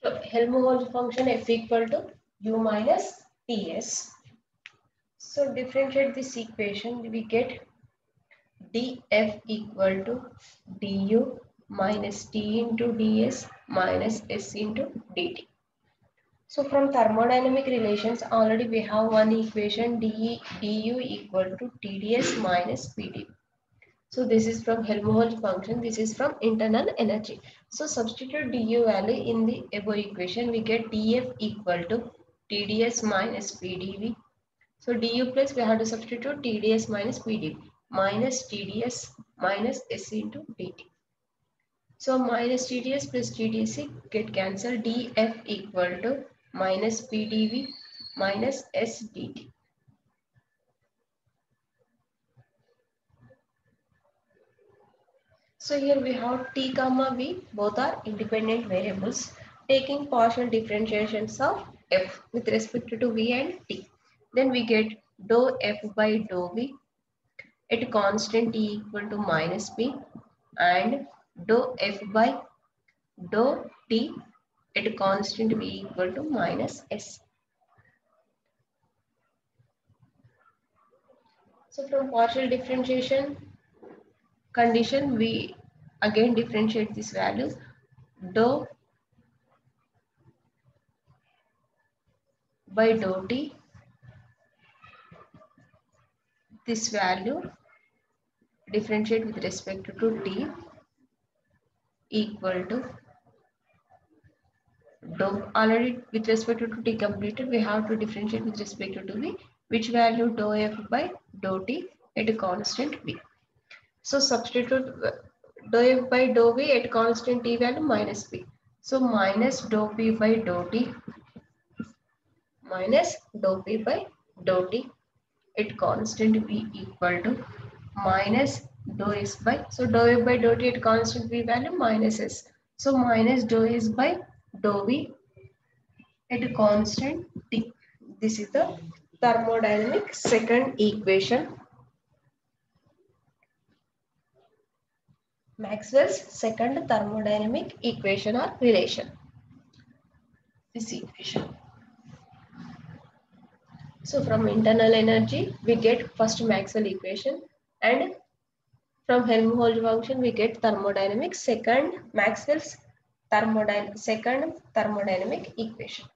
So Helmholtz function f equal to u minus Ts. So differentiate this equation, we get df equal to du minus t into ds minus s into dt. So from thermodynamic relations, already we have one equation du equal to tds minus pdv. So this is from Helmholtz function, this is from internal energy. So substitute du value in the above equation, we get df equal to tds minus pdv. So du plus we have to substitute tds minus pdv minus tds minus s into dt. So minus tds plus tdc get cancelled, df equal to minus pdv minus s dt. So here we have t comma v, both are independent variables. Taking partial differentiations of f with respect to v and t. Then we get dou f by dou v at constant t equal to minus p and dou f by dou t at constant v equal to minus s. So from partial differentiation condition, we again differentiate this value. Dou by dou t, this value differentiate with respect to t equal to dou. Already with respect to t completed, we have to differentiate with respect to v, which value dou f by dou t at a constant v. So substitute dou f by dou v at constant t value minus p. So minus dou p by dou t minus dou p by dou t at constant v equal to minus dou s by, so dou f by dou t at constant v value minus s. So minus dou s by dou v at a constant t. This is the thermodynamic second equation. Maxwell's second thermodynamic equation or relation. This equation. So from internal energy, we get first Maxwell equation, and from Helmholtz function, we get thermodynamic second Maxwell's second thermodynamic equation.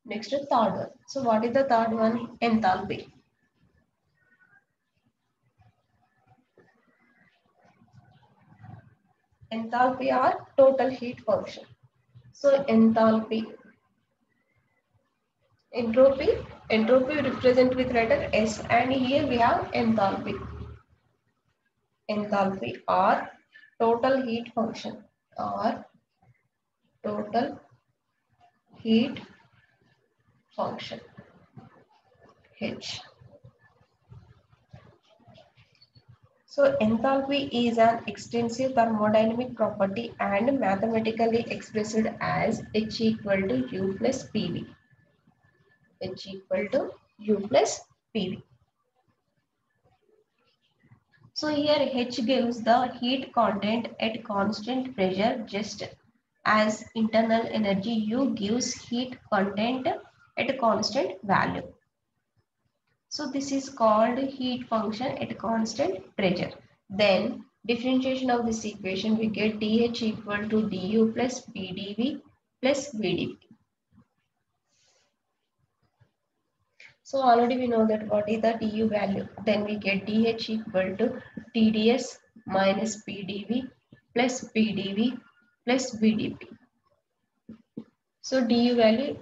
Next, third one. So what is the third one? Enthalpy. Enthalpy or total heat function. So enthalpy. Entropy represent with letter S, and here we have enthalpy. Enthalpy or total heat function or total heat function H. So enthalpy is an extensive thermodynamic property and mathematically expressed as H equal to U plus PV. H equal to U plus PV. So here H gives the heat content at constant pressure, just as internal energy U gives heat content at a constant value. So this is called heat function at constant pressure. Then differentiation of this equation, we get dH equal to du plus pdv plus vdv. So already we know that what is the du value. Then we get dH equal to tds minus pdv plus pdv plus vdv. So du value,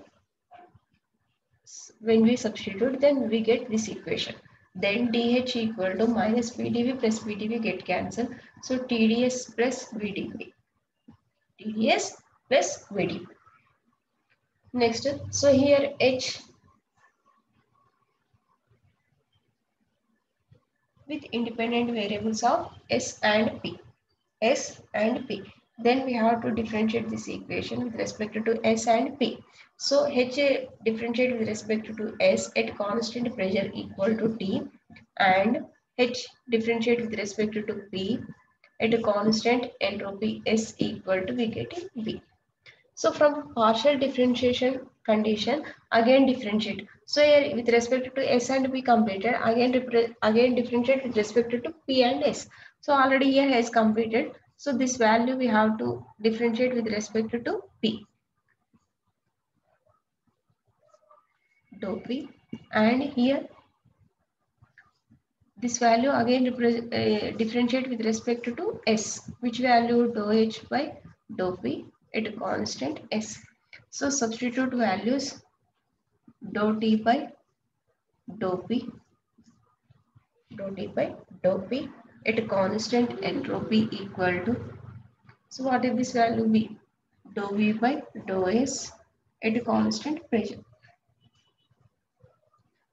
when we substitute, then we get this equation. Then dH equal to minus pdv plus vdv get cancelled. So tds plus vdv. TDS plus VDP. Next, so here H with independent variables of S and P. S and P. Then we have to differentiate this equation with respect to S and P. So H differentiate with respect to S at constant pressure equal to T, and H differentiate with respect to P at a constant entropy S equal to, we get V. So from partial differentiation condition, again differentiate. So here with respect to S and P completed, again differentiate with respect to P and S. So already here has completed. So this value we have to differentiate with respect to P. Dou P, and here this value again differentiate with respect to S, which value dou H by dou P at a constant S. So substitute values dou T by dou P, dou T by dou P at a constant entropy equal to, so what is this value be? Dou V by dou S at a constant pressure.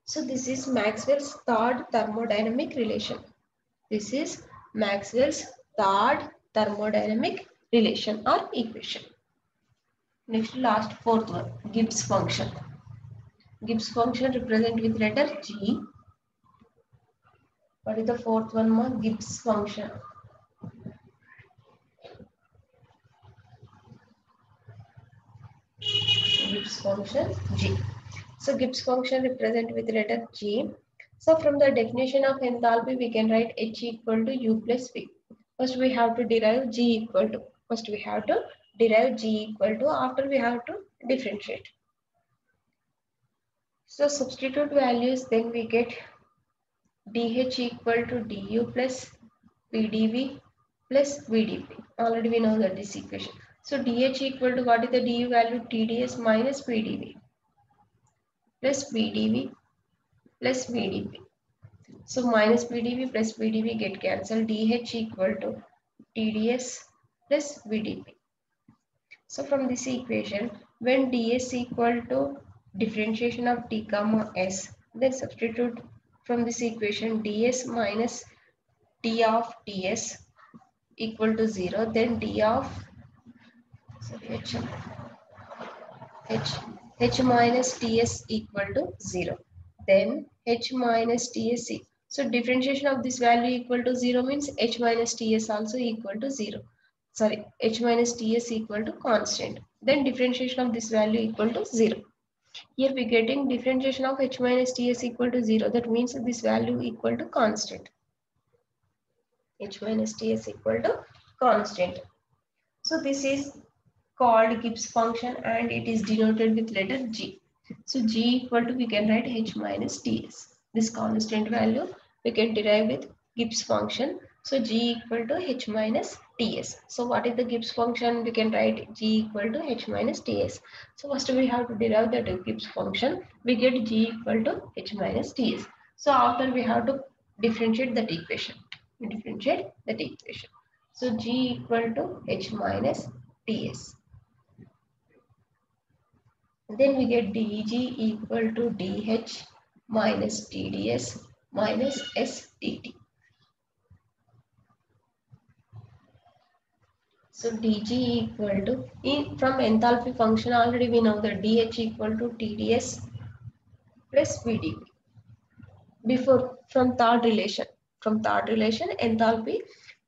So this is Maxwell's third thermodynamic relation. This is Maxwell's third thermodynamic relation or equation. Next, last fourth one, Gibbs function. Gibbs function represent with letter G. What is the fourth one more? Gibbs function. Gibbs function G. So Gibbs function represent with letter G. So from the definition of enthalpy, we can write H equal to U plus V. First we have to derive G equal to. First we have to derive G equal to. After we have to differentiate. So substitute values, then we get dH equal to du plus pdv plus vdp. Already we know that this equation. So dH equal to, what is the du value? TdS minus pdv plus vdv plus vdp. So minus pdv plus vdv get cancelled. dH equal to TdS plus vdp. So from this equation, when ds equal to differentiation of t comma s, then substitute from this equation ds minus t of ts equal to 0, then d of, sorry, h minus ts equal to 0, then h minus ts. So differentiation of this value equal to 0 means h minus ts also equal to 0. Sorry, h minus ts equal to constant. Then differentiation of this value equal to 0. Here we getting differentiation of h minus ts equal to 0. That means this value equal to constant. H minus ts equal to constant. So this is called Gibbs function and it is denoted with letter G. So G equal to, we can write h minus ts. This constant value we can derive with Gibbs function. So G equal to h minus ts. So what is the Gibbs function? We can write G equal to h minus ts. So first we have to derive that Gibbs function. We get G equal to h minus ts. So after we have to differentiate that equation. We differentiate that equation. So G equal to h minus ts. Then we get dg equal to dh minus tds minus sdt. So dg equal to, from enthalpy function already we know that dh equal to tds plus vdp. Before, from third relation enthalpy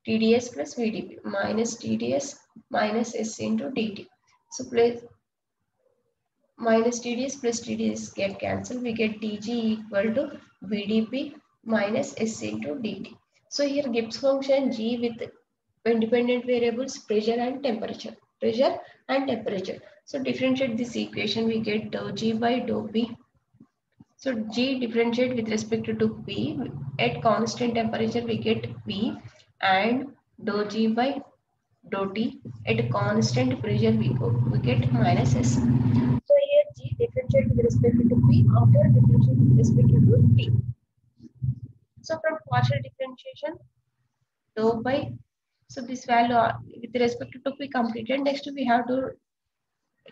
tds plus vdp minus tds minus s into dt. So place minus TDS plus TDS get cancelled. We get dg equal to VDP minus S into dt. So here Gibbs function G with independent variables pressure and temperature. Pressure and temperature. So differentiate this equation. We get dou G by dou P. So G differentiate with respect to P. At constant temperature we get P, and dou G by dou T. At constant pressure we get minus S. So here G differentiate with respect to P, after differentiate with respect to T. So from partial differentiation, dou by, so this value with respect to P completed. Next we have to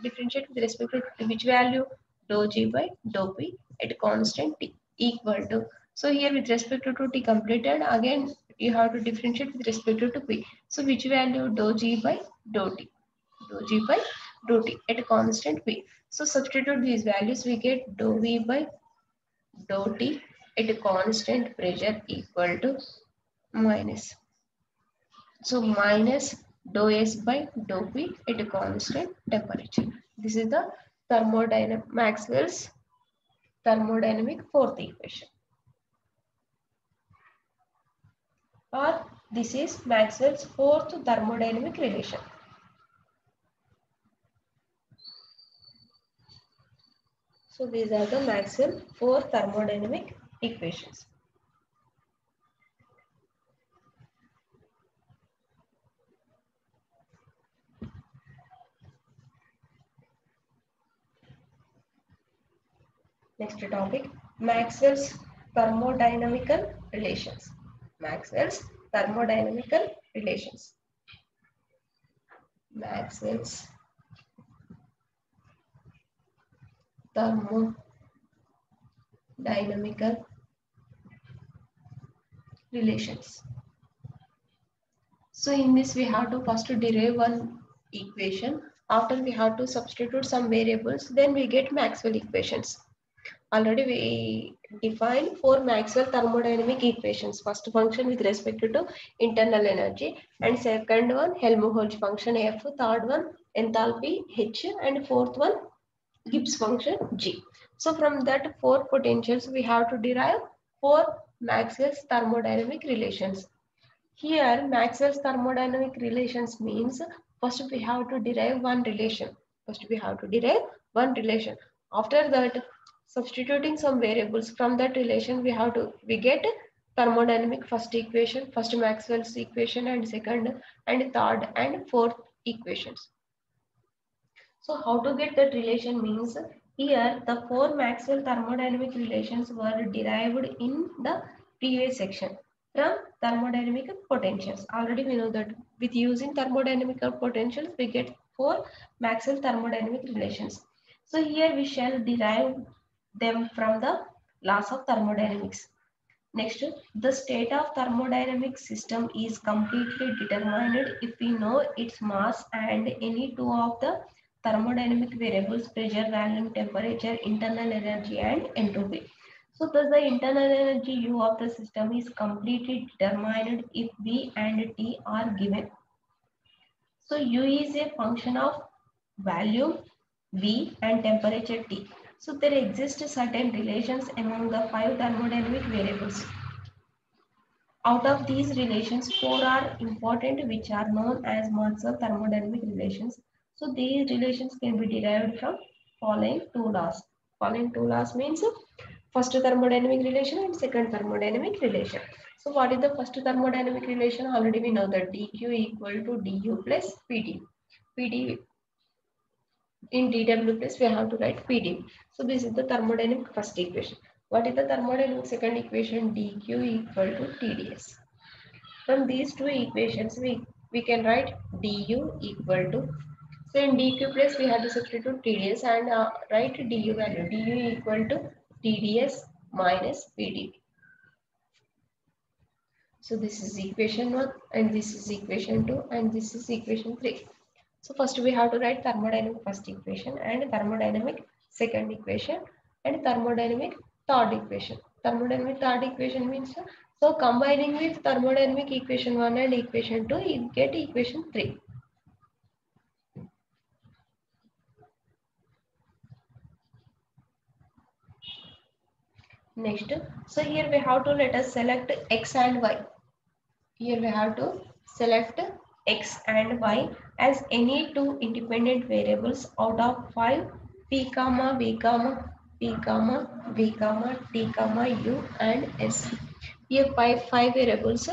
differentiate with respect to which value? Dou G by dou P at constant T equal to. So here with respect to T completed, again you have to differentiate with respect to P. So which value? Dou G by dou T. Dou G by dou T at a constant P. So substitute these values, we get dou V by dou T at a constant pressure equal to minus. So minus dou S by dou P at a constant temperature. This is the Maxwell's thermodynamic fourth equation. Or this is Maxwell's fourth thermodynamic relation. So these are the Maxwell four thermodynamic equations. Next topic, Maxwell's thermodynamical relations. Maxwell's thermodynamical relations. Maxwell's thermodynamical relations. So in this we have to first derive one equation. After we have to substitute some variables, then we get Maxwell equations. Already we defined four Maxwell thermodynamic equations. First function with respect to internal energy, and second one Helmholtz function F, third one enthalpy H, and fourth one Gibbs function G. So from that four potentials we have to derive four Maxwell's thermodynamic relations. Here Maxwell's thermodynamic relations means first we have to derive one relation. After that, substituting some variables from that relation, we get thermodynamic first equation, first Maxwell's equation, and second and third and fourth equations. So how to get that relation means here the four Maxwell thermodynamic relations were derived in the previous section from thermodynamic potentials. Already we know that with using thermodynamic potentials we get four Maxwell thermodynamic relations. So here we shall derive them from the laws of thermodynamics. Next, the state of thermodynamic system is completely determined if we know its mass and any two of the thermodynamic variables, pressure, volume, temperature, internal energy, and entropy. So thus the internal energy U of the system is completely determined if V and T are given. So U is a function of volume V and temperature T. So there exist certain relations among the five thermodynamic variables. Out of these relations, four are important, which are known as Maxwell thermodynamic relations. So these relations can be derived from following two laws. Following two laws means first thermodynamic relation and second thermodynamic relation. So what is the first thermodynamic relation? Already we know that dq equal to du plus pd. Pd in dw plus we have to write pd. So this is the thermodynamic first equation. What is the thermodynamic second equation? dq equal to tds. From these two equations, we can write du equal to, so in dq plus we have to substitute tds and write du value. Du equal to tds minus pd. So this is equation 1 and this is equation 2 and this is equation 3. So first we have to write thermodynamic first equation and thermodynamic second equation and thermodynamic third equation. Thermodynamic third equation means, so combining with thermodynamic equation 1 and equation 2, you get equation 3. Next, so here we have to let us select x and y. Here we have to select x and y as any two independent variables out of 5 p comma v comma p comma v comma t comma u and s. Here five variables: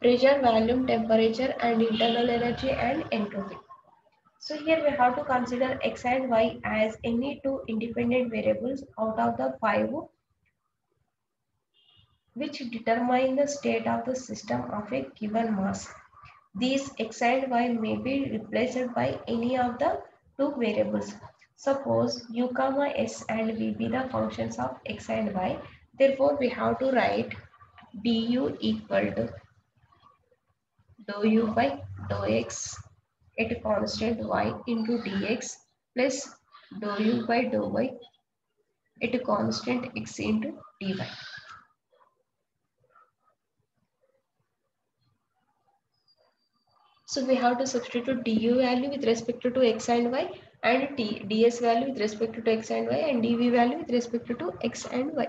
pressure, volume, temperature, and internal energy and entropy. So here we have to consider x and y as any two independent variables out of the 5 which determine the state of the system of a given mass. These x and y may be replaced by any of the two variables. Suppose u comma s and v be the functions of x and y. Therefore, we have to write du equal to dou u by dou x at a constant y into dx plus dou u by dou y at a constant x into dy. So we have to substitute du value with respect to x and y, and ds value with respect to x and y, and dv value with respect to x and y.